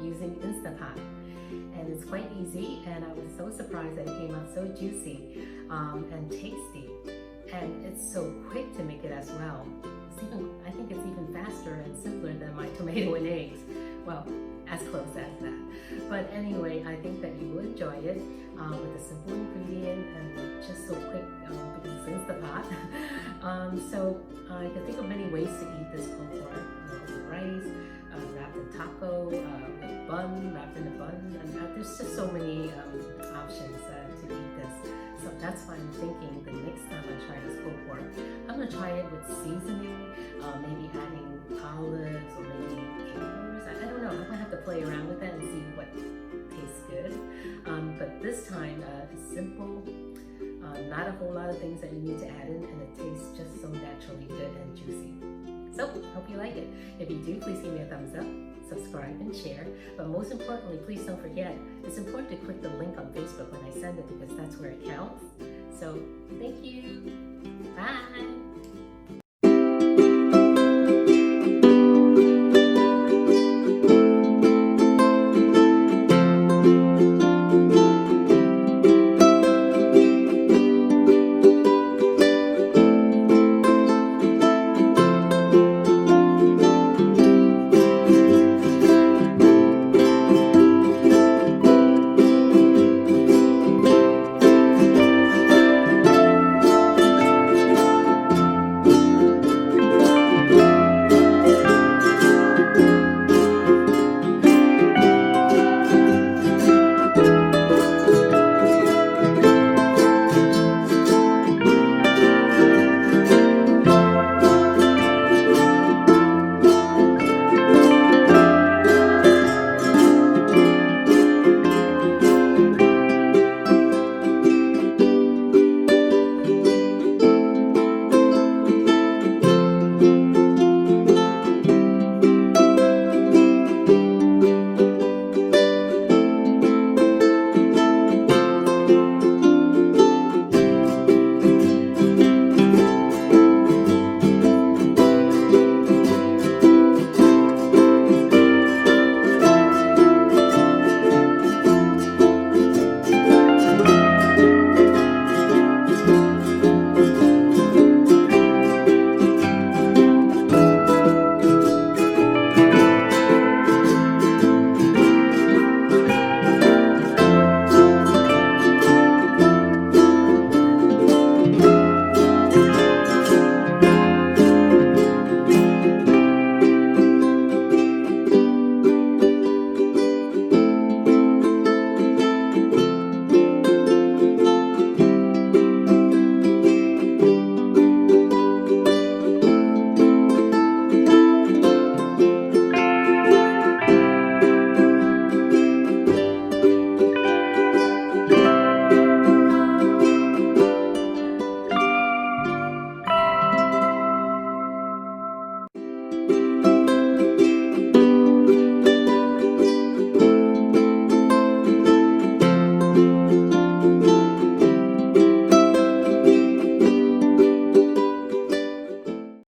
using Instapot. And it's quite easy, and I was so surprised that it came out so juicy and tasty. And it's so quick to make it as well. I think it's even faster and simpler than my tomato and eggs. Well, as close as that. But anyway, I think that you will enjoy it with a simple ingredient and just so quick because it's Instapot. So I can think of many ways to eat this pulled pork. With rice, wrapped in taco, with bun, wrapped in a bun. And there's just so many options to eat this. So that's why I'm thinking the next time I try this pulled pork, I'm going to try it with seasoning, maybe adding olives or maybe capers. I don't know. I'm going to have to play around with that and see what tastes good. But this time, it's simple, not a whole lot of things that you need to add in, and it tastes just so naturally good and juicy. So, hope you like it. If you do, please give me a thumbs up, subscribe, and share. But most importantly, please don't forget, it's important to click the link on Facebook when I send it because that's where it counts. So, thank you. Bye.